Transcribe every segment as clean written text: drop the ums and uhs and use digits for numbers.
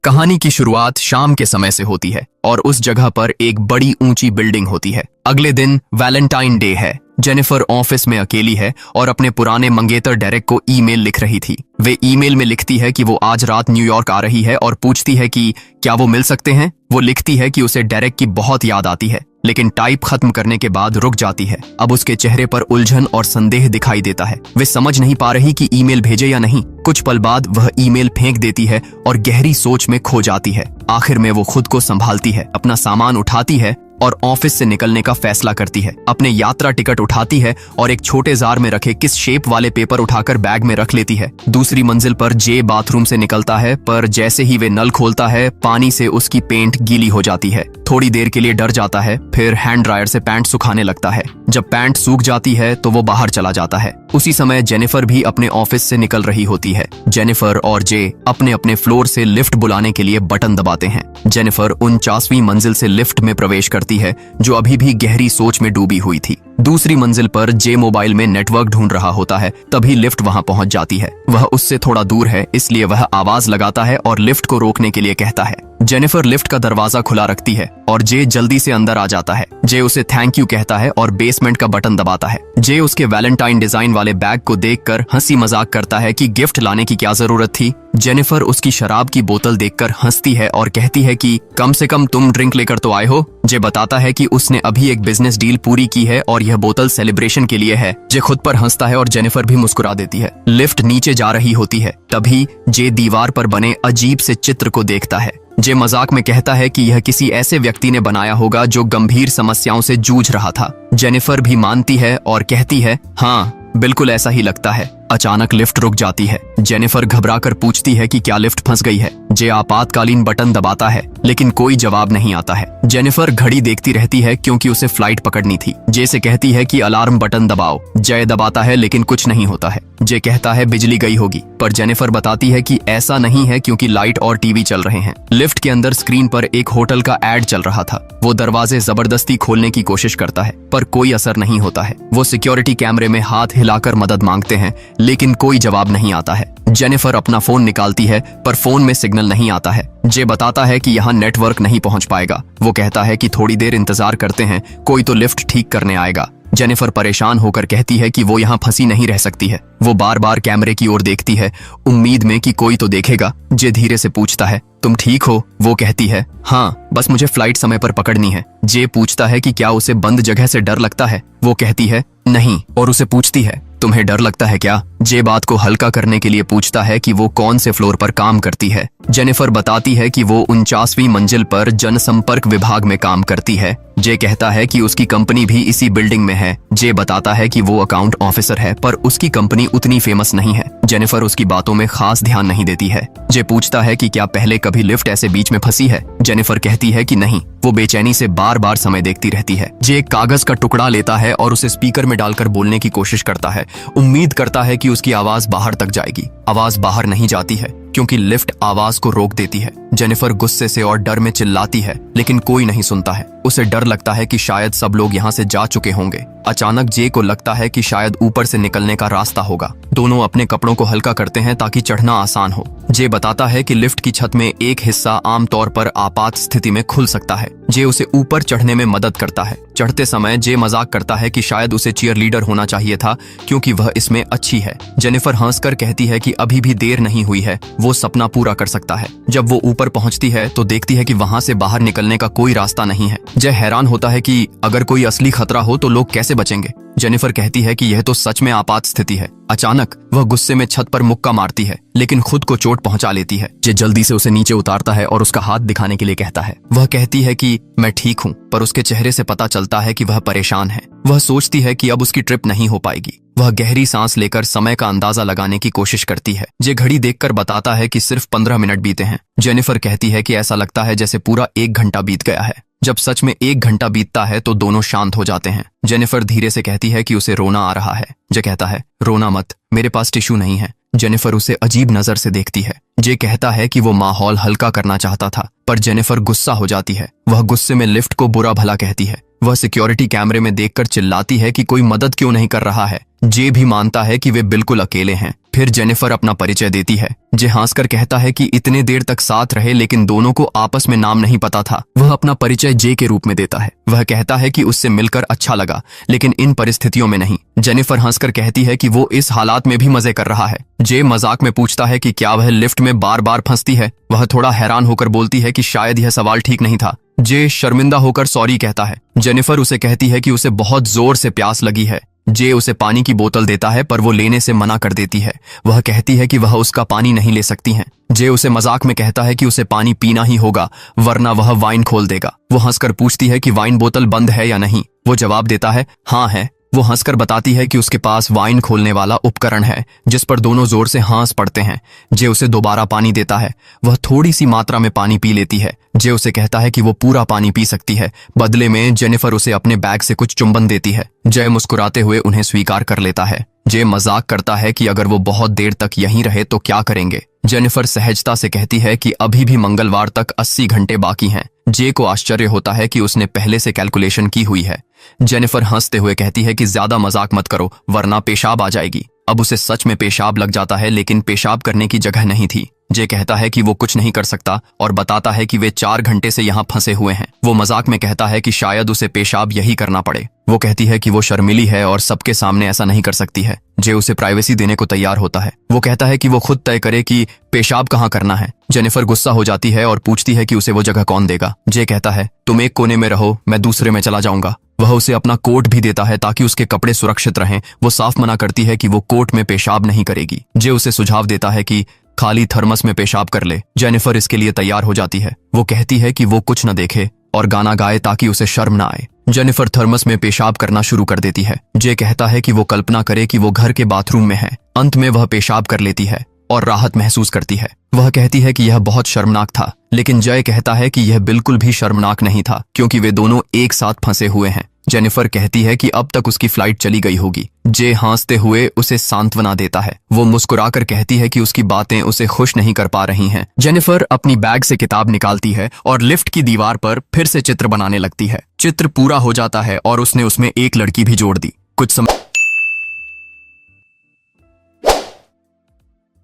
कहानी की शुरुआत शाम के समय से होती है और उस जगह पर एक बड़ी ऊंची बिल्डिंग होती है। अगले दिन वैलेंटाइन डे है। जेनिफर ऑफिस में अकेली है और अपने पुराने मंगेतर डेरेक को ईमेल लिख रही थी। वे ईमेल में लिखती है कि वो आज रात न्यूयॉर्क आ रही है और पूछती है कि क्या वो मिल सकते हैं। वो लिखती है कि उसे डेरेक की बहुत याद आती है, लेकिन टाइप खत्म करने के बाद रुक जाती है। अब उसके चेहरे पर उलझन और संदेह दिखाई देता है। वे समझ नहीं पा रही कि ईमेल भेजे या नहीं। कुछ पल बाद वह ईमेल फेंक देती है और गहरी सोच में खो जाती है। आखिर में वो खुद को संभालती है, अपना सामान उठाती है और ऑफिस से निकलने का फैसला करती है। अपने यात्रा टिकट उठाती है और एक छोटे जार में रखे किस शेप वाले पेपर उठाकर बैग में रख लेती है। दूसरी मंजिल पर जे बाथरूम से निकलता है, पर जैसे ही वे नल खोलता है पानी से उसकी पेंट गीली हो जाती है। थोड़ी देर के लिए डर जाता है, फिर हैंड ड्रायर से पैंट सुखाने लगता है। जब पैंट सूख जाती है तो वो बाहर चला जाता है। उसी समय जेनिफर भी अपने ऑफिस से निकल रही होती है। जेनिफर और जे अपने अपने फ्लोर से लिफ्ट बुलाने के लिए बटन दबाते हैं। जेनिफर 49वीं मंजिल से लिफ्ट में प्रवेश करती है, जो अभी भी गहरी सोच में डूबी हुई थी। दूसरी मंजिल पर जे मोबाइल में नेटवर्क ढूंढ रहा होता है, तभी लिफ्ट वहां पहुंच जाती है। वह उससे थोड़ा दूर है, इसलिए वह आवाज लगाता है और लिफ्ट को रोकने के लिए कहता है। जेनिफर लिफ्ट का दरवाजा खुला रखती है और जे जल्दी से अंदर आ जाता है। जे उसे थैंक यू कहता है और बेसमेंट का बटन दबाता है। जे उसके वैलेंटाइन डिजाइन वाले बैग को देखकर हंसी मजाक करता है कि गिफ्ट लाने की क्या जरूरत थी। जेनिफर उसकी शराब की बोतल देखकर हंसती है और कहती है कि कम से कम तुम ड्रिंक लेकर तो आए हो। जे बताता है कि उसने अभी एक बिजनेस डील पूरी की है और यह बोतल सेलिब्रेशन के लिए है। जे खुद पर हंसता है और जेनिफर भी मुस्कुरा देती है। लिफ्ट नीचे जा रही होती है, तभी जे दीवार पर बने अजीब से चित्र को देखता है। जे मजाक में कहता है कि यह किसी ऐसे व्यक्ति ने बनाया होगा जो गंभीर समस्याओं से जूझ रहा था। जेनिफर भी मानती है और कहती है, हाँ बिल्कुल ऐसा ही लगता है। अचानक लिफ्ट रुक जाती है। जेनिफर घबराकर पूछती है कि क्या लिफ्ट फंस गई है। जे आपातकालीन बटन दबाता है, लेकिन कोई जवाब नहीं आता है। जेनिफर घड़ी देखती रहती है क्योंकि उसे फ्लाइट पकड़नी थी। जे से कहती है कि अलार्म बटन दबाओ। जय दबाता है, लेकिन कुछ नहीं होता है। जे कहता है बिजली गई होगी, पर जेनिफर बताती है कि ऐसा नहीं है क्योंकि लाइट और टीवी चल रहे हैं। लिफ्ट के अंदर स्क्रीन पर एक होटल का एड चल रहा था। वो दरवाजे जबरदस्ती खोलने की कोशिश करता है, पर कोई असर नहीं होता है। वो सिक्योरिटी कैमरे में हाथ हिलाकर मदद मांगते हैं, लेकिन कोई जवाब नहीं आता है। जेनिफर अपना फोन निकालती है, पर फोन में सिग्नल नहीं आता है। जे बताता है कि यहाँ नेटवर्क नहीं पहुंच पाएगा। वो कहता है कि थोड़ी देर इंतजार करते हैं, कोई तो लिफ्ट ठीक करने आएगा। जेनिफर परेशान होकर कहती है कि वो यहाँ फंसी नहीं रह सकती है। वो बार बार कैमरे की ओर देखती है, उम्मीद में कि कोई तो देखेगा। जे धीरे से पूछता है, तुम ठीक हो? वो कहती है, हाँ बस मुझे फ्लाइट समय पर पकड़नी है। जे पूछता है कि क्या उसे बंद जगह से डर लगता है। वो कहती है नहीं, और उसे पूछती है, तुम्हें डर लगता है क्या? जे बात को हल्का करने के लिए पूछता है कि वो कौन से फ्लोर पर काम करती है। जेनिफर बताती है कि वो 49वीं मंजिल पर जनसंपर्क विभाग में काम करती है। जे कहता है कि उसकी कंपनी भी इसी बिल्डिंग में है। जे बताता है कि वो अकाउंट ऑफिसर है, पर उसकी कंपनी उतनी फेमस नहीं है। जेनिफर उसकी बातों में खास ध्यान नहीं देती है। जे पूछता है कि क्या पहले कभी लिफ्ट ऐसे बीच में फंसी है। जेनिफर कहती है कि नहीं। वो बेचैनी से बार बार समय देखती रहती है। जे एक कागज का टुकड़ा लेता है और उसे स्पीकर में डालकर बोलने की कोशिश करता है। उम्मीद करता है कि उसकी आवाज बाहर तक जाएगी। आवाज बाहर नहीं जाती है क्योंकि लिफ्ट आवाज को रोक देती है। जेनिफर गुस्से से और डर में चिल्लाती है, लेकिन कोई नहीं सुनता है। उसे डर लगता है कि शायद सब लोग यहाँ से जा चुके होंगे। अचानक जे को लगता है कि शायद ऊपर से निकलने का रास्ता होगा। दोनों अपने कपड़ों को हल्का करते हैं ताकि चढ़ना आसान हो। जे बताता है कि लिफ्ट की छत में एक हिस्सा आमतौर पर आपात स्थिति में खुल सकता है। जे उसे ऊपर चढ़ने में मदद करता है। चढ़ते समय जे मजाक करता है कि शायद उसे चीयर लीडर होना चाहिए था क्योंकि वह इसमें अच्छी है। जेनिफर हंसकर कहती है कि अभी भी देर नहीं हुई है, वो सपना पूरा कर सकता है। जब वो ऊपर पहुंचती है तो देखती है कि वहां से बाहर निकलने का कोई रास्ता नहीं है। जय हैरान होता है कि अगर कोई असली खतरा हो तो लोग कैसे बचेंगे। जेनिफर कहती है कि यह तो सच में आपात स्थिति है। अचानक वह गुस्से में छत पर मुक्का मारती है, लेकिन खुद को चोट पहुंचा लेती है। जे जल्दी से उसे नीचे उतारता है और उसका हाथ दिखाने के लिए कहता है। वह कहती है कि मैं ठीक हूँ, पर उसके चेहरे से पता चलता है कि वह परेशान है। वह सोचती है कि अब उसकी ट्रिप नहीं हो पाएगी। वह गहरी सांस लेकर समय का अंदाजा लगाने की कोशिश करती है। जे घड़ी देखकर बताता है कि सिर्फ 15 मिनट बीते हैं। जेनिफर कहती है कि ऐसा लगता है जैसे पूरा 1 घंटा बीत गया है। जब सच में 1 घंटा बीतता है तो दोनों शांत हो जाते हैं। जेनिफर धीरे से कहती है कि उसे रोना आ रहा है। जे कहता है, रोना मत, मेरे पास टिश्यू नहीं है। जेनिफर उसे अजीब नजर से देखती है। जे कहता है कि वो माहौल हल्का करना चाहता था, पर जेनिफर गुस्सा हो जाती है। वह गुस्से में लिफ्ट को बुरा भला कहती है। वह सिक्योरिटी कैमरे में देखकर चिल्लाती है कि कोई मदद क्यों नहीं कर रहा है। जे भी मानता है कि वे बिल्कुल अकेले हैं। फिर जेनिफर अपना परिचय देती है। जे हंसकर कहता है कि इतने देर तक साथ रहे लेकिन दोनों को आपस में नाम नहीं पता था। वह अपना परिचय जे के रूप में देता है। वह कहता है कि उससे मिलकर अच्छा लगा लेकिन इन परिस्थितियों में नहीं। जेनिफर हंसकर कहती है कि वो इस हालात में भी मजे कर रहा है। जे मजाक में पूछता है कि क्या वह लिफ्ट में बार बार फंसती है। वह थोड़ा हैरान होकर बोलती है कि शायद यह सवाल ठीक नहीं था। जे शर्मिंदा होकर सॉरी कहता है। जेनिफर उसे कहती है कि उसे बहुत जोर से प्यास लगी है। जे उसे पानी की बोतल देता है पर वो लेने से मना कर देती है। वह कहती है कि वह उसका पानी नहीं ले सकती है। जे उसे मजाक में कहता है कि उसे पानी पीना ही होगा वरना वह वाइन खोल देगा। वो हंसकर पूछती है कि वाइन बोतल बंद है या नहीं। वो जवाब देता है हाँ है। वो हंसकर बताती है कि उसके पास वाइन खोलने वाला उपकरण है जिस पर दोनों जोर से हंस पड़ते हैं। जे उसे दोबारा पानी देता है। वह थोड़ी सी मात्रा में पानी पी लेती है। जे उसे कहता है कि वो पूरा पानी पी सकती है। बदले में जेनिफर उसे अपने बैग से कुछ चुंबन देती है। जय मुस्कुराते हुए उन्हें स्वीकार कर लेता है। जे मजाक करता है कि अगर वो बहुत देर तक यहीं रहे तो क्या करेंगे। जेनिफर सहजता से कहती है कि अभी भी मंगलवार तक 80 घंटे बाकी हैं। जे को आश्चर्य होता है कि उसने पहले से कैलकुलेशन की हुई है। जेनिफर हंसते हुए कहती है कि ज्यादा मजाक मत करो वरना पेशाब आ जाएगी। अब उसे सच में पेशाब लग जाता है लेकिन पेशाब करने की जगह नहीं थी। जे कहता है कि वो कुछ नहीं कर सकता और बताता है कि वे 4 घंटे से यहाँ फंसे हुए हैं। वो मजाक में कहता है कि शायद उसे पेशाब यही करना पड़े। वो कहती है कि वो शर्मिली है और सबके सामने ऐसा नहीं कर सकती है। जे उसे प्राइवेसी देने को तैयार होता है। वो कहता है कि वो खुद तय करे कि पेशाब कहाँ करना है। जेनिफर गुस्सा हो जाती है और पूछती है कि उसे वो जगह कौन देगा। जे कहता है तुम एक कोने में रहो मैं दूसरे में चला जाऊंगा। वह उसे अपना कोट भी देता है ताकि उसके कपड़े सुरक्षित रहें। वो साफ मना करती है कि वो कोट में पेशाब नहीं करेगी। जे उसे सुझाव देता है कि खाली थर्मस में पेशाब कर ले। जेनिफर इसके लिए तैयार हो जाती है। वो कहती है कि वो कुछ न देखे और गाना गाए ताकि उसे शर्म ना आए। जेनिफर थर्मस में पेशाब करना शुरू कर देती है। जे कहता है कि वो कल्पना करे कि वो घर के बाथरूम में है। अंत में वह पेशाब कर लेती है और राहत महसूस करती है। वह कहती है कि यह बहुत शर्मनाक था लेकिन जय कहता है कि यह बिल्कुल भी शर्मनाक नहीं था क्योंकि वे दोनों एक साथ फंसे हुए हैं। जेनिफर कहती है कि अब तक उसकी फ्लाइट चली गई होगी। जे हंसते हुए उसे सांत्वना देता है। वो मुस्कुराकर कहती है कि उसकी बातें उसे खुश नहीं कर पा रही हैं। जेनिफर अपनी बैग से किताब निकालती है और लिफ्ट की दीवार पर फिर से चित्र बनाने लगती है। चित्र पूरा हो जाता है और उसने उसमें एक लड़की भी जोड़ दी। कुछ समय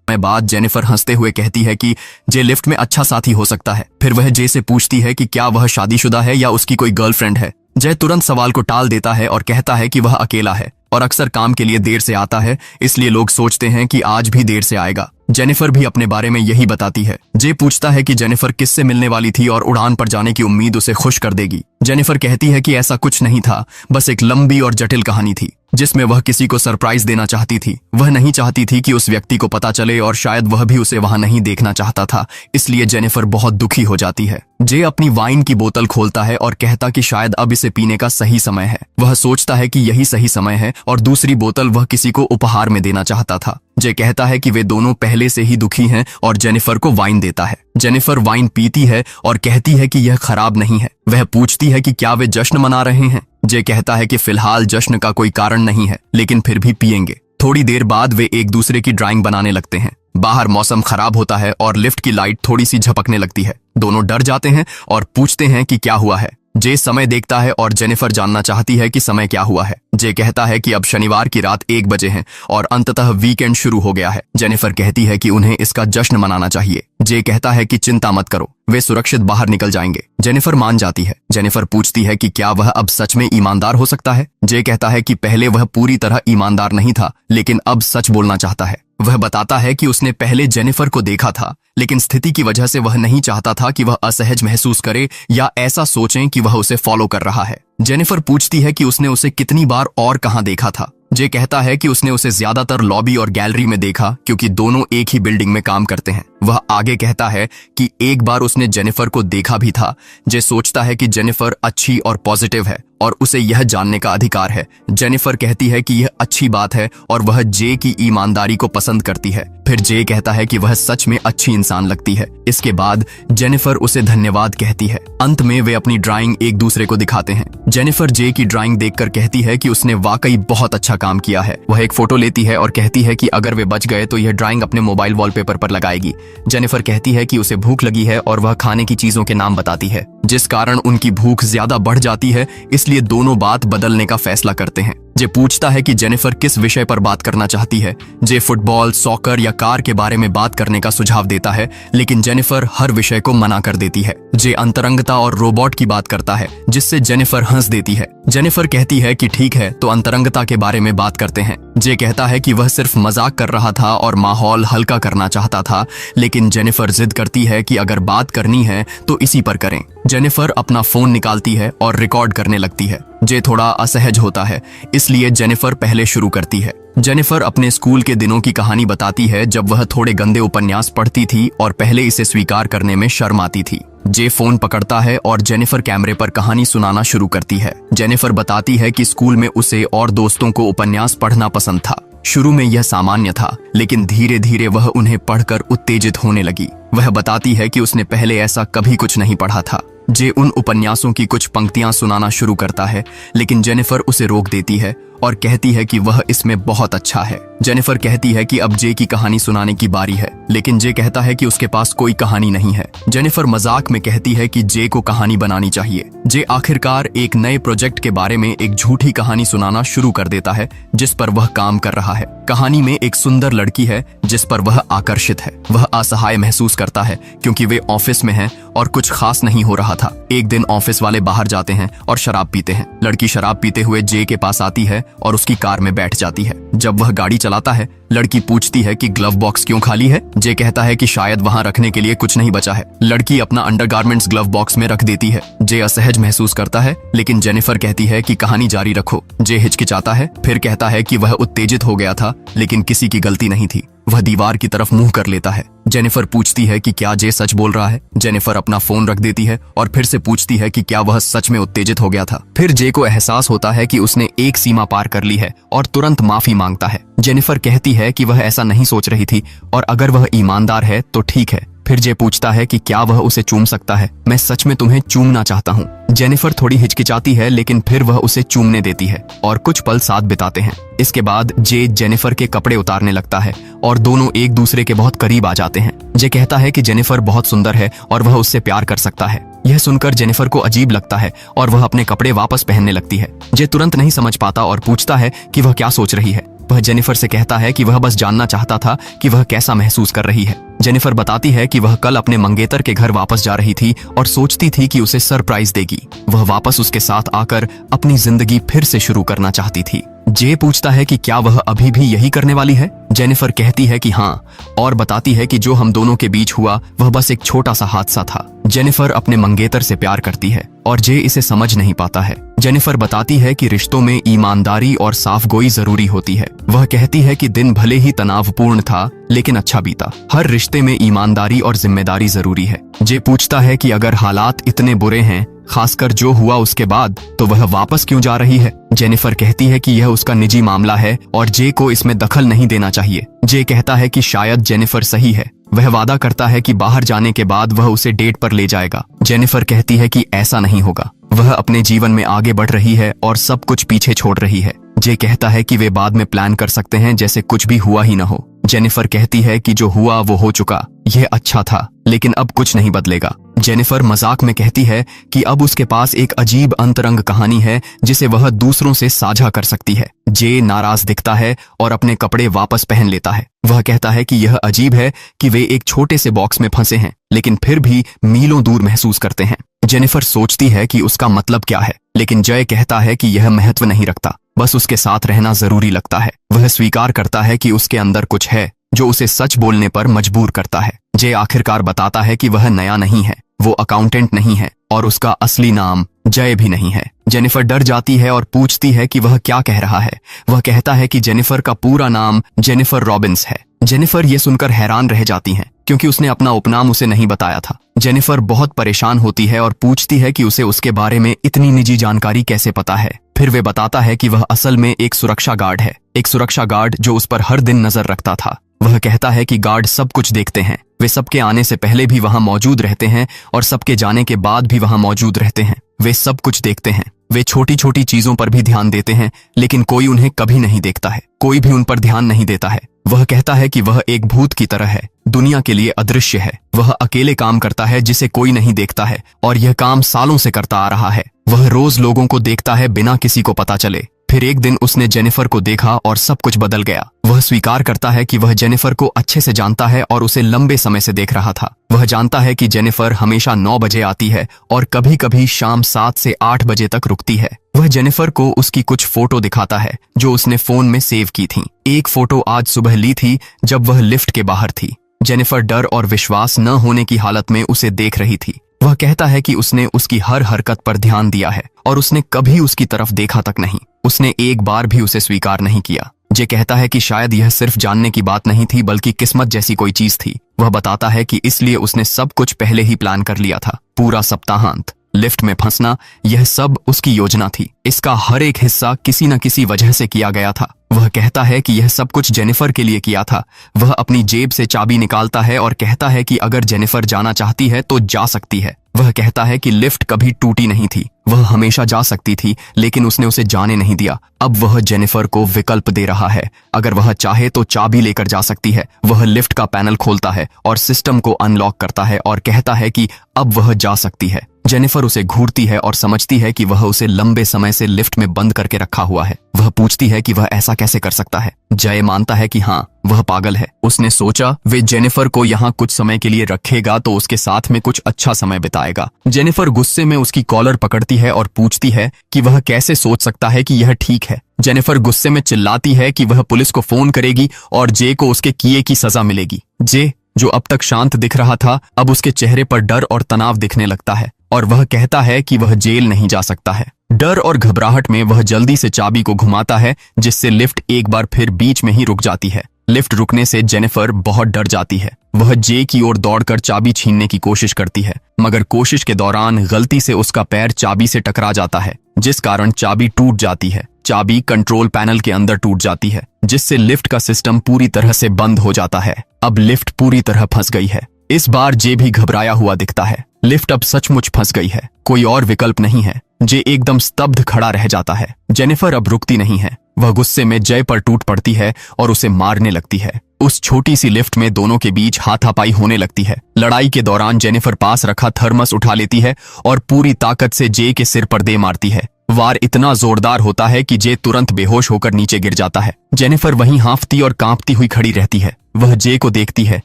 बाद जेनिफर हंसते हुए कहती है कि जे लिफ्ट में अच्छा साथी हो सकता है। फिर वह जे से पूछती है कि क्या वह शादीशुदा है या उसकी कोई गर्लफ्रेंड है। जय तुरंत सवाल को टाल देता है और कहता है कि वह अकेला है और अक्सर काम के लिए देर से आता है इसलिए लोग सोचते हैं कि आज भी देर से आएगा। जेनिफर भी अपने बारे में यही बताती है। जे पूछता है कि जेनिफर किससे मिलने वाली थी और उड़ान पर जाने की उम्मीद उसे खुश कर देगी। जेनिफर कहती है कि ऐसा कुछ नहीं था, बस एक लंबी और जटिल कहानी थी जिसमें वह किसी को सरप्राइज देना चाहती थी। वह नहीं चाहती थी कि उस व्यक्ति को पता चले और शायद वह भी उसे वहां नहीं देखना चाहता था, इसलिए जेनिफर बहुत दुखी हो जाती है। जे अपनी वाइन की बोतल खोलता है और कहता कि शायद अब इसे पीने का सही समय है। वह सोचता है कि यही सही समय है और दूसरी बोतल वह किसी को उपहार में देना चाहता था। जे कहता है कि वे दोनों पहले से ही दुखी हैं और जेनिफर को वाइन देता है। जेनिफर वाइन पीती है और कहती है कि यह खराब नहीं है। वह पूछती है कि क्या वे जश्न मना रहे हैं। जे कहता है कि फिलहाल जश्न का कोई कारण नहीं है लेकिन फिर भी पिएंगे। थोड़ी देर बाद वे एक दूसरे की ड्राइंग बनाने लगते हैं। बाहर मौसम खराब होता है और लिफ्ट की लाइट थोड़ी सी झपकने लगती है। दोनों डर जाते हैं और पूछते हैं कि क्या हुआ है। जे समय देखता है और जेनिफर जानना चाहती है कि समय क्या हुआ है। जे कहता है कि अब शनिवार की रात 1 बजे है और अंततः वीकेंड शुरू हो गया है। जेनिफर कहती है कि उन्हें इसका जश्न मनाना चाहिए। जे कहता है कि चिंता मत करो, वे सुरक्षित बाहर निकल जाएंगे। जेनिफर मान जाती है। जेनिफर पूछती है कि क्या वह अब सच में ईमानदार हो सकता है। जे कहता है कि पहले वह पूरी तरह ईमानदार नहीं था लेकिन अब सच बोलना चाहता है। वह बताता है कि उसने पहले जेनिफर को देखा था लेकिन स्थिति की वजह से वह नहीं चाहता था कि वह असहज महसूस करे या ऐसा सोचें कि वह उसे फॉलो कर रहा है। जेनिफर पूछती है कि उसने उसे कितनी बार और कहां देखा था। जे कहता है कि उसने उसे ज्यादातर लॉबी और गैलरी में देखा क्योंकि दोनों एक ही बिल्डिंग में काम करते हैं। वह आगे कहता है कि एक बार उसने जेनिफर को देखा भी था। जे सोचता है कि जेनिफर अच्छी और पॉजिटिव है और उसे यह जानने का अधिकार है। जेनिफर कहती है कि यह अच्छी बात है और वह जे की ईमानदारी को पसंद करती है। फिर जे कहता है कि वह सच में अच्छी इंसान लगती है। इसके बाद जेनिफर उसे धन्यवाद कहती है। अंत में वे अपनी ड्राइंग एक दूसरे को दिखाते हैं। जेनिफर जे की ड्राइंग देखकर कहती है कि उसने वाकई बहुत अच्छा काम किया है। वह एक फोटो लेती है और कहती है कि अगर वे बच गए तो यह ड्राइंग अपने मोबाइल वॉलपेपर पर लगाएगी। जेनिफर कहती है कि उसे भूख लगी है और वह खाने की चीजों के नाम बताती है जिस कारण उनकी भूख ज्यादा बढ़ जाती है, इसलिए दोनों बात बदलने का फैसला करते हैं। जे पूछता है कि जेनिफर किस विषय पर बात करना चाहती है। जे फुटबॉल, सॉकर या कार के बारे में बात करने का सुझाव देता है, लेकिन जेनिफर हर विषय को मना कर देती है। जे अंतरंगता और रोबोट की बात करता है, जिससे जेनिफर हंस देती है। जेनिफर कहती है कि ठीक है, तो अंतरंगता के बारे में बात करते हैं। जे कहता है कि वह सिर्फ मजाक कर रहा था और माहौल हल्का करना चाहता था, लेकिन जेनिफर जिद करती है कि अगर बात करनी है तो इसी पर करें। जेनिफर अपना फोन निकालती है और रिकॉर्ड करने लगती है। जे थोड़ा असहज होता है, इसलिए जेनिफर पहले शुरू करती है। जेनिफर अपने स्कूल के दिनों की कहानी बताती है, जब वह थोड़े गंदे उपन्यास पढ़ती थी और पहले इसे स्वीकार करने में शर्म आती थी। जे फोन पकड़ता है और जेनिफर कैमरे पर कहानी सुनाना शुरू करती है। जेनिफर बताती है कि स्कूल में उसे और दोस्तों को उपन्यास पढ़ना पसंद था। शुरू में यह सामान्य था, लेकिन धीरे धीरे वह उन्हें पढ़कर उत्तेजित होने लगी। वह बताती है कि उसने पहले ऐसा कभी कुछ नहीं पढ़ा था। जे उन उपन्यासों की कुछ पंक्तियां सुनाना शुरू करता है, लेकिन जेनिफर उसे रोक देती है और कहती है कि वह इसमें बहुत अच्छा है। जेनिफर कहती है कि अब जे की कहानी सुनाने की बारी है, लेकिन जे कहता है कि उसके पास कोई कहानी नहीं है। जेनिफर मजाक में कहती है कि जे को कहानी बनानी चाहिए। जे आखिरकार एक नए प्रोजेक्ट के बारे में एक झूठी कहानी सुनाना शुरू कर देता है, जिस पर वह काम कर रहा है। कहानी में एक सुंदर लड़की है जिस पर वह आकर्षित है। वह असहाय महसूस करता है क्योंकि वे ऑफिस में हैं और कुछ खास नहीं हो रहा था। एक दिन ऑफिस वाले बाहर जाते हैं और शराब पीते हैं। लड़की शराब पीते हुए जे के पास आती है और उसकी कार में बैठ जाती है। जब वह गाड़ी चलाता है, लड़की पूछती है कि ग्लव बॉक्स क्यों खाली है। जे कहता है कि शायद वहां रखने के लिए कुछ नहीं बचा है। लड़की अपना अंडरगारमेंट्स ग्लव बॉक्स में रख देती है। जे असहज महसूस करता है, लेकिन जेनिफर कहती है कि कहानी जारी रखो। जे हिचकिचाता है, फिर कहता है कि वह उत्तेजित हो गया था, लेकिन किसी की गलती नहीं थी। वह दीवार की तरफ मुंह कर लेता है। जेनिफर पूछती है कि क्या जे सच बोल रहा है। जेनिफर अपना फोन रख देती है और फिर से पूछती है कि क्या वह सच में उत्तेजित हो गया था। फिर जे को एहसास होता है कि उसने एक सीमा पार कर ली है और तुरंत माफी मांगता है। जेनिफर कहती है कि वह ऐसा नहीं सोच रही थी और अगर वह ईमानदार है तो ठीक है। फिर जे पूछता है कि क्या वह उसे चूम सकता है। मैं सच में तुम्हें चूमना चाहता हूँ। जेनिफर थोड़ी हिचकिचाती है, लेकिन फिर वह उसे चूमने देती है और कुछ पल साथ बिताते हैं। इसके बाद जे जेनिफर के कपड़े उतारने लगता है और दोनों एक दूसरे के बहुत करीब आ जाते हैं। जे कहता है कि जेनिफर बहुत सुंदर है और वह उससे प्यार कर सकता है। यह सुनकर जेनिफर को अजीब लगता है और वह अपने कपड़े वापस पहनने लगती है। जे तुरंत नहीं समझ पाता और पूछता है कि वह क्या सोच रही है। वह जेनिफर से कहता है कि वह बस जानना चाहता था कि वह कैसा महसूस कर रही है। जेनिफर बताती है कि वह कल अपने मंगेतर के घर वापस जा रही थी और सोचती थी कि उसे सरप्राइज देगी। वह वापस उसके साथ आकर अपनी जिंदगी फिर से शुरू करना चाहती थी। जे पूछता है कि क्या वह अभी भी यही करने वाली है। जेनिफर कहती है कि हाँ, और बताती है कि जो हम दोनों के बीच हुआ वह बस एक छोटा सा हादसा था। जेनिफर अपने मंगेतर से प्यार करती है और जे इसे समझ नहीं पाता है। जेनिफर बताती है कि रिश्तों में ईमानदारी और साफगोई जरूरी होती है। वह कहती है कि दिन भले ही तनावपूर्ण था, लेकिन अच्छा बीता। हर रिश्ते में ईमानदारी और जिम्मेदारी जरूरी है। जे पूछता है कि अगर हालात इतने बुरे हैं, खासकर जो हुआ उसके बाद, तो वह वापस क्यों जा रही है। जेनिफर कहती है कि यह उसका निजी मामला है और जे को इसमें दखल नहीं देना चाहिए। जे कहता है कि शायद जेनिफर सही है। वह वादा करता है कि बाहर जाने के बाद वह उसे डेट पर ले जाएगा। जेनिफर कहती है कि ऐसा नहीं होगा। वह अपने जीवन में आगे बढ़ रही है और सब कुछ पीछे छोड़ रही है। जे कहता है कि वे बाद में प्लान कर सकते हैं, जैसे कुछ भी हुआ ही न हो। जेनिफर कहती है कि जो हुआ वो हो चुका, यह अच्छा था, लेकिन अब कुछ नहीं बदलेगा। जेनिफर मजाक में कहती है कि अब उसके पास एक अजीब अंतरंग कहानी है जिसे वह दूसरों से साझा कर सकती है। जे नाराज दिखता है और अपने कपड़े वापस पहन लेता है। वह कहता है कि यह अजीब है कि वे एक छोटे से बॉक्स में फंसे हैं, लेकिन फिर भी मीलों दूर महसूस करते हैं। जेनिफर सोचती है कि उसका मतलब क्या है, लेकिन जय कहता है कि यह महत्व नहीं रखता, बस उसके साथ रहना जरूरी लगता है। वह स्वीकार करता है कि उसके अंदर कुछ है जो उसे सच बोलने पर मजबूर करता है। जे आखिरकार बताता है कि वह नया नहीं है, वो अकाउंटेंट नहीं है और उसका असली नाम जय भी नहीं है। जेनिफर डर जाती है और पूछती है कि वह क्या कह रहा है। वह कहता है कि जेनिफर का पूरा नाम जेनिफर रॉबिन्स है। जेनिफर ये सुनकर हैरान रह जाती हैं, क्योंकि उसने अपना उपनाम उसे नहीं बताया था। जेनिफर बहुत परेशान होती है और पूछती है कि उसे उसके बारे में इतनी निजी जानकारी कैसे पता है। फिर वे बताता है कि वह असल में एक सुरक्षा गार्ड है, एक सुरक्षा गार्ड जो उस पर हर दिन नजर रखता था। वह कहता है कि गार्ड सब कुछ देखते हैं, वे सबके आने से पहले भी वहां मौजूद रहते हैं और सबके जाने के बाद भी वहां मौजूद रहते हैं। वे सब कुछ देखते हैं, वे छोटी छोटी चीजों पर भी ध्यान देते हैं, लेकिन कोई उन्हें कभी नहीं देखता है, कोई भी उन पर ध्यान नहीं देता है। वह कहता है कि वह एक भूत की तरह है, दुनिया के लिए अदृश्य है। वह अकेले काम करता है जिसे कोई नहीं देखता है और यह काम सालों से करता आ रहा है। वह रोज लोगों को देखता है बिना किसी को पता चले। फिर एक दिन उसने जेनिफर को देखा और सब कुछ बदल गया। वह स्वीकार करता है कि वह जेनिफर को अच्छे से जानता है और उसे लंबे समय से देख रहा था। वह जानता है कि जेनिफर हमेशा 9 बजे आती है और कभी कभी शाम 7 से 8 बजे तक रुकती है। वह जेनिफर को उसकी कुछ फोटो दिखाता है जो उसने फोन में सेव की थी। एक फोटो आज सुबह ली थी जब वह लिफ्ट के बाहर थी। जेनिफर डर और विश्वास न होने की हालत में उसे देख रही थी। वह कहता है कि उसने उसकी हर हरकत पर ध्यान दिया है और उसने कभी उसकी तरफ देखा तक नहीं। उसने एक बार भी उसे स्वीकार नहीं किया। जे कहता है कि शायद यह सिर्फ जानने की बात नहीं थी बल्कि किस्मत जैसी कोई चीज थी। वह बताता है कि इसलिए उसने सब कुछ पहले ही प्लान कर लिया था। पूरा सप्ताहांत, लिफ्ट में फंसना, यह सब उसकी योजना थी। इसका हर एक हिस्सा किसी न किसी वजह से किया गया था। वह कहता है कि यह सब कुछ जेनिफर के लिए किया था। वह अपनी जेब से चाबी निकालता है और कहता है कि अगर जेनिफर जाना चाहती है तो जा सकती है। वह कहता है कि लिफ्ट कभी टूटी नहीं थी, वह हमेशा जा सकती थी, लेकिन उसने उसे जाने नहीं दिया। अब वह जेनिफर को विकल्प दे रहा है। अगर वह चाहे तो चाबी लेकर जा सकती है। वह लिफ्ट का पैनल खोलता है और सिस्टम को अनलॉक करता है और कहता है कि अब वह जा सकती है। जेनिफर उसे घूरती है और समझती है कि वह उसे लंबे समय से लिफ्ट में बंद करके रखा हुआ है। वह पूछती है कि वह ऐसा कैसे कर सकता है। जय मानता है कि हाँ, वह पागल है। उसने सोचा वे जेनिफर को यहाँ कुछ समय के लिए रखेगा तो उसके साथ में कुछ अच्छा समय बिताएगा। जेनिफर गुस्से में उसकी कॉलर पकड़ती है और पूछती है कि वह कैसे सोच सकता है कि यह ठीक है। जेनिफर गुस्से में चिल्लाती है कि वह पुलिस को फोन करेगी और जे को उसके किए की सजा मिलेगी। जे, जो अब तक शांत दिख रहा था, अब उसके चेहरे पर डर और तनाव दिखने लगता है और वह कहता है कि वह जेल नहीं जा सकता है। डर और घबराहट में वह जल्दी से चाबी को घुमाता है जिससे लिफ्ट एक बार फिर बीच में ही रुक जाती है। लिफ्ट रुकने से जेनिफर बहुत डर जाती है। वह जे की ओर दौड़कर चाबी छीनने की कोशिश करती है, मगर कोशिश के दौरान गलती से उसका पैर चाबी से टकरा जाता है, जिस कारण चाबी टूट जाती है। चाबी कंट्रोल पैनल के अंदर टूट जाती है, जिससे लिफ्ट का सिस्टम पूरी तरह से बंद हो जाता है। अब लिफ्ट पूरी तरह फंस गई है। इस बार जे भी घबराया हुआ दिखता है। लिफ्ट अब सचमुच फंस गई है, कोई और विकल्प नहीं है। जे एकदम स्तब्ध खड़ा रह जाता है। जेनिफर अब रुकती नहीं है। वह गुस्से में जय पर टूट पड़ती है और उसे मारने लगती है। उस छोटी सी लिफ्ट में दोनों के बीच हाथापाई होने लगती है। लड़ाई के दौरान जेनिफर पास रखा थर्मस उठा लेती है और पूरी ताकत से जे के सिर पर दे मारती है। वार इतना जोरदार होता है कि जे तुरंत बेहोश होकर नीचे गिर जाता है। जेनिफर वहीं हांफती और कांपती हुई खड़ी रहती है। वह जे को देखती है।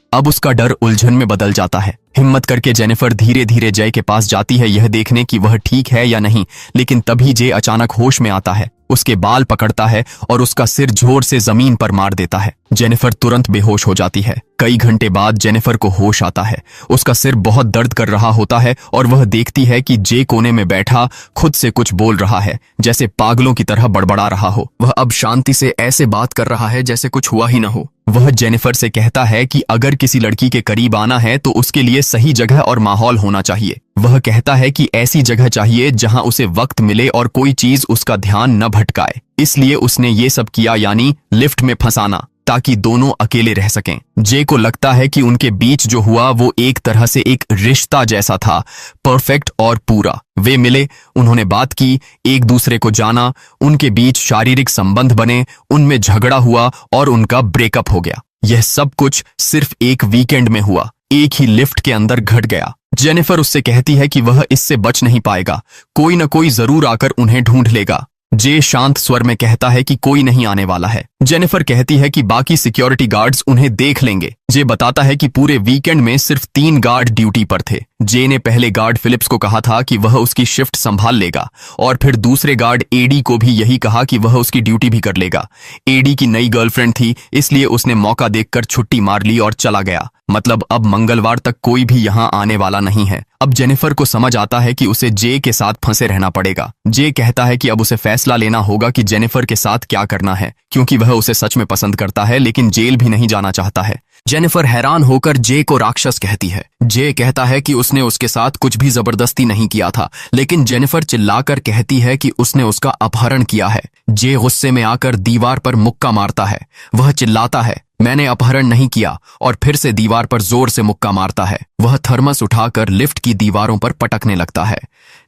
अब उसका डर उलझन में बदल जाता है। हिम्मत करके जेनिफर धीरे धीरे जय के पास जाती है, यह देखने कि वह ठीक है या नहीं, लेकिन तभी जे अचानक होश में आता है, उसके बाल पकड़ता है और उसका सिर जोर से जमीन पर मार देता है। जेनिफर तुरंत बेहोश हो जाती है। कई घंटे बाद जेनिफर को होश आता है। उसका सिर बहुत दर्द कर रहा होता है और वह देखती है कि जे कोने में बैठा खुद से कुछ बोल रहा है, जैसे पागलों की तरह बड़बड़ा रहा हो। वह अब शांति से ऐसे बात कर रहा है जैसे कुछ हुआ ही न हो। वह जेनिफर से कहता है कि अगर किसी लड़की के करीब आना है तो उसके लिए सही जगह और माहौल होना चाहिए। वह कहता है कि ऐसी जगह चाहिए जहां उसे वक्त मिले और कोई चीज उसका ध्यान न भटकाए। इसलिए उसने ये सब किया, यानी लिफ्ट में फंसाना, ताकि दोनों अकेले रह सकें। जे को लगता है कि उनके बीच जो हुआ वो एक तरह से एक रिश्ता जैसा था, परफेक्ट और पूरा। वे मिले, उन्होंने बात की, एक दूसरे को जाना, उनके बीच शारीरिक संबंध बने, उनमें झगड़ा हुआ और उनका ब्रेकअप हो गया। यह सब कुछ सिर्फ एक वीकेंड में हुआ, एक ही लिफ्ट के अंदर घट गया। जेनिफर उससे कहती है कि वह इससे बच नहीं पाएगा, कोई न कोई जरूर आकर उन्हें ढूंढ लेगा। जे शांत स्वर में कहता है कि कोई नहीं आने वाला है। जेनिफर कहती है कि बाकी सिक्योरिटी गार्ड्स उन्हें देख लेंगे। जे बताता है कि पूरे वीकेंड में सिर्फ 3 गार्ड ड्यूटी पर थे। जे ने पहले गार्ड फिलिप्स को कहा था कि वह उसकी शिफ्ट संभाल लेगा और फिर दूसरे गार्ड एडी को भी यही कहा कि वह उसकी ड्यूटी भी कर लेगा। एडी की नई गर्लफ्रेंड थी, इसलिए उसने मौका देखकर छुट्टी मार ली और चला गया। मतलब अब मंगलवार तक कोई भी यहाँ आने वाला नहीं है। अब जेनिफर को समझ आता है कि उसे जे के साथ फंसे रहना पड़ेगा। जे कहता है कि अब उसे फैसला लेना होगा कि जेनिफर के साथ क्या करना है, क्योंकि वह उसे सच में पसंद करता है लेकिन जेल भी नहीं जाना चाहता है। जेनिफर हैरान होकर जे को राक्षस कहती है। जे कहता है कि उसने उसके साथ कुछ भी जबरदस्ती नहीं किया था, लेकिन जेनिफर चिल्लाकर कहती है कि उसने उसका अपहरण किया है। जे गुस्से में आकर दीवार पर मुक्का मारता है। वह चिल्लाता है, मैंने अपहरण नहीं किया, और फिर से दीवार पर जोर से मुक्का मारता है। वह थर्मस उठाकर लिफ्ट की दीवारों पर पटकने लगता है।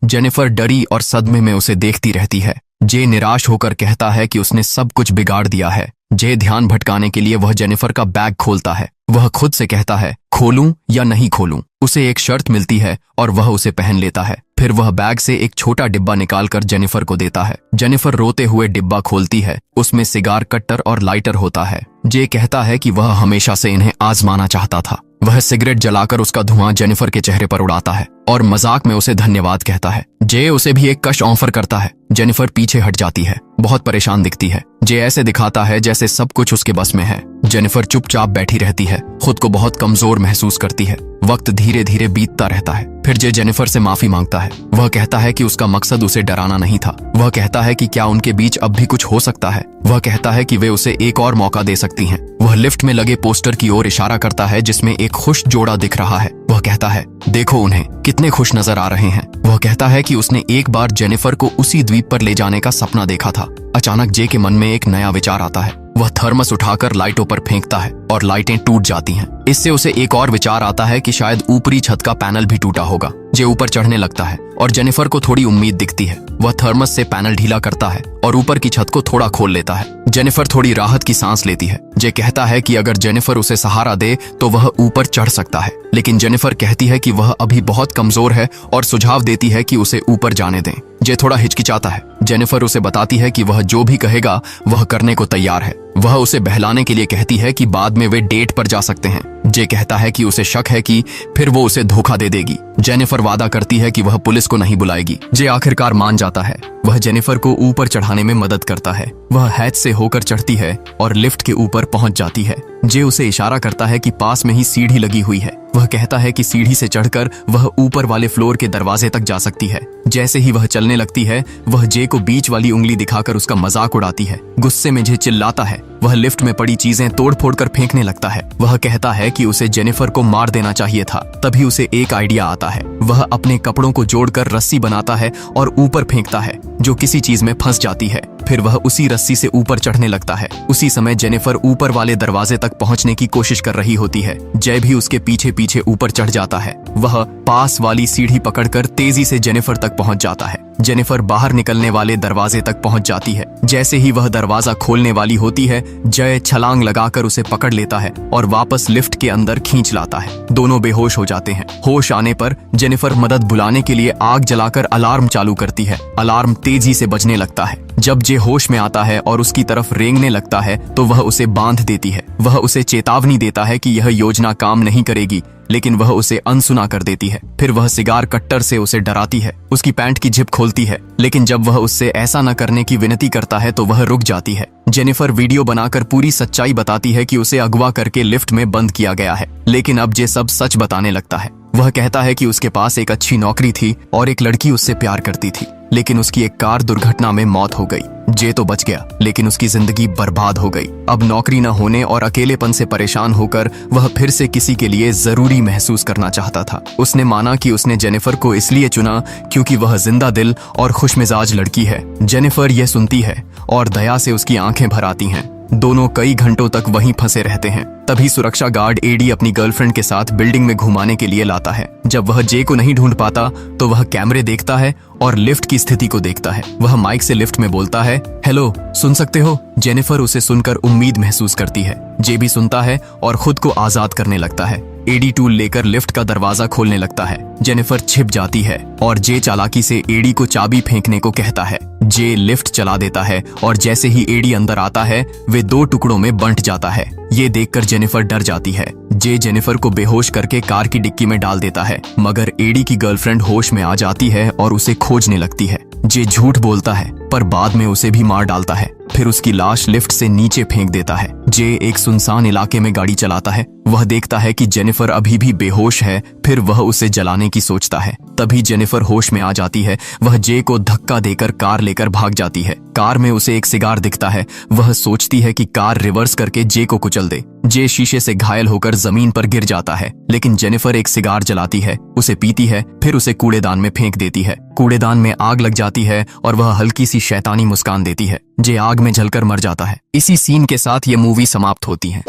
जेनिफर डरी और सदमे में उसे देखती रहती है। जे निराश होकर कहता है कि उसने सब कुछ बिगाड़ दिया है। जे ध्यान भटकाने के लिए वह जेनिफर का बैग खोलता है। वह खुद से कहता है, खोलूं या नहीं खोलूं। उसे एक शर्त मिलती है और वह उसे पहन लेता है। फिर वह बैग से एक छोटा डिब्बा निकालकर जेनिफर को देता है। जेनिफर रोते हुए डिब्बा खोलती है। उसमें सिगार कट्टर और लाइटर होता है। जे कहता है कि वह हमेशा से इन्हें आजमाना चाहता था। वह सिगरेट जलाकर उसका धुआं जेनिफर के चेहरे पर उड़ाता है और मजाक में उसे धन्यवाद कहता है। जे उसे भी एक कश ऑफर करता है। जेनिफर पीछे हट जाती है, बहुत परेशान दिखती है। जे ऐसे दिखाता है जैसे सब कुछ उसके बस में है। जेनिफर चुपचाप बैठी रहती है, खुद को बहुत कमजोर महसूस करती है। वक्त धीरे धीरे बीतता रहता है। फिर जे जेनिफर से माफी मांगता है। वह कहता है कि उसका मकसद उसे डराना नहीं था। वह कहता है कि क्या उनके बीच अब भी कुछ हो सकता है। वह कहता है कि वे उसे एक और मौका दे सकती हैं। वह लिफ्ट में लगे पोस्टर की ओर इशारा करता है जिसमें एक खुश जोड़ा दिख रहा है। वह कहता है, देखो उन्हें, कितने खुश नजर आ रहे हैं। वह कहता है कि उसने एक बार जेनिफर को उसी द्वीप पर ले जाने का सपना देखा था। अचानक जे के मन में एक नया विचार आता है। वह थर्मस उठाकर लाइटों पर फेंकता है और लाइटें टूट जाती हैं। इससे उसे एक और विचार आता है कि शायद ऊपरी छत का पैनल भी टूटा होगा। जे ऊपर चढ़ने लगता है और जेनिफर को थोड़ी उम्मीद दिखती है। वह थर्मस से पैनल ढीला करता है और ऊपर की छत को थोड़ा खोल लेता है। जेनिफर थोड़ी राहत की सांस लेती है। जे कहता है कि अगर जेनिफर उसे सहारा दे तो वह ऊपर चढ़ सकता है, लेकिन जेनिफर कहती है कि वह अभी बहुत कमजोर है और सुझाव देती है कि उसे ऊपर जाने दें। जे थोड़ा हिचकिचाता है। जेनिफर उसे बताती है कि वह जो भी कहेगा वह करने को तैयार है। वह उसे बहलाने के लिए कहती है कि बाद में वे डेट पर जा सकते हैं। जे कहता है कि उसे शक है कि फिर वो उसे धोखा दे देगी। जेनिफर वादा करती है कि वह पुलिस को नहीं बुलाएगी। जे आखिरकार मान जाता है। वह जेनिफर को ऊपर चढ़ाने में मदद करता है। वह हैच से होकर चढ़ती है और लिफ्ट के ऊपर पहुंच जाती है। जे उसे इशारा करता है कि पास में ही सीढ़ी लगी हुई है। वह कहता है कि सीढ़ी से चढ़कर वह ऊपर वाले फ्लोर के दरवाजे तक जा सकती है। जैसे ही वह चलने लगती है, वह जे को बीच वाली उंगली दिखाकर उसका मजाक उड़ाती है। गुस्से में जे चिल्लाता है। वह लिफ्ट में पड़ी चीजें तोड़ फोड़ कर फेंकने लगता है। वह कहता है कि उसे जेनिफर को मार देना चाहिए था। तभी उसे एक आइडिया आता है। वह अपने कपड़ों को जोड़कर रस्सी बनाता है और ऊपर फेंकता है, जो किसी चीज में फंस जाती है। फिर वह उसी रस्सी से ऊपर चढ़ने लगता है। उसी समय जेनिफर ऊपर वाले दरवाजे तक पहुंचने की कोशिश कर रही होती है। जय भी उसके पीछे पीछे ऊपर चढ़ जाता है। वह पास वाली सीढ़ी पकड़कर तेजी से जेनिफर तक पहुंच जाता है। जेनिफर बाहर निकलने वाले दरवाजे तक पहुंच जाती है। जैसे ही वह दरवाजा खोलने वाली होती है, जय छलांग लगाकर उसे पकड़ लेता है और वापस लिफ्ट के अंदर खींच लाता है। दोनों बेहोश हो जाते हैं। होश आने पर जेनिफर मदद बुलाने के लिए आग जलाकर अलार्म चालू करती है। अलार्म तेजी से बजने लगता है। जब जे होश में आता है और उसकी तरफ रेंगने लगता है तो वह उसे बांध देती है। वह उसे चेतावनी देता है कि यह योजना काम नहीं करेगी, लेकिन वह उसे अनसुना कर देती है। फिर वह सिगार कट्टर से उसे डराती है। उसकी पैंट की जिप खोलती है, लेकिन जब वह उससे ऐसा न करने की विनती करता है तो वह रुक जाती है। जेनिफर वीडियो बनाकर पूरी सच्चाई बताती है कि उसे अगवा करके लिफ्ट में बंद किया गया है, लेकिन अब जे सब सच बताने लगता है। वह कहता है कि उसके पास एक अच्छी नौकरी थी और एक लड़की उससे प्यार करती थी, लेकिन उसकी एक कार दुर्घटना में मौत हो गई। जे तो बच गया, लेकिन उसकी जिंदगी बर्बाद हो गई। अब नौकरी न होने और अकेलेपन से परेशान होकर वह फिर से किसी के लिए जरूरी महसूस करना चाहता था। उसने माना कि उसने जेनिफर को इसलिए चुना क्योंकि वह जिंदा दिल और खुशमिजाज लड़की है। जेनिफर यह सुनती है और दया से उसकी आंखें भर आती हैं। दोनों कई घंटों तक वहीं फंसे रहते हैं। तभी सुरक्षा गार्ड एडी अपनी गर्लफ्रेंड के साथ बिल्डिंग में घुमाने के लिए लाता है। जब वह जे को नहीं ढूंढ पाता तो वह कैमरे देखता है और लिफ्ट की स्थिति को देखता है। वह माइक से लिफ्ट में बोलता है, हेलो, सुन सकते हो? जेनिफर उसे सुनकर उम्मीद महसूस करती है। जे भी सुनता है और खुद को आजाद करने लगता है। एडी टूल लेकर लिफ्ट का दरवाजा खोलने लगता है। जेनिफर छिप जाती है और जे चालाकी से एडी को चाबी फेंकने को कहता है। जे लिफ्ट चला देता है और जैसे ही एडी अंदर आता है वे दो टुकड़ों में बंट जाता है। ये देखकर जेनिफर डर जाती है। जे जेनिफर को बेहोश करके कार की डिक्की में डाल देता है, मगर एडी की गर्लफ्रेंड होश में आ जाती है और उसे खोजने लगती है। जे झूठ बोलता है पर बाद में उसे भी मार डालता है। फिर उसकी लाश लिफ्ट से नीचे फेंक देता है। जे एक सुनसान इलाके में गाड़ी चलाता है। वह देखता है कि जेनिफर अभी भी बेहोश है। फिर वह उसे जलाने की सोचता है। तभी जेनिफर होश में आ जाती है। वह जे को धक्का देकर कार लेकर भाग जाती है। कार में उसे एक सिगार दिखता है। वह सोचती है कि कार रिवर्स करके जे को कुचल दे। जे शीशे से घायल होकर जमीन पर गिर जाता है, लेकिन जेनिफर एक सिगार जलाती है, उसे पीती है, फिर उसे कूड़ेदान में फेंक देती है। कूड़ेदान में आग लग जाती है और वह हल्की सी शैतानी मुस्कान देती है। जे आग में जलकर मर जाता है। इसी सीन के साथ ये मूवी समाप्त होती है।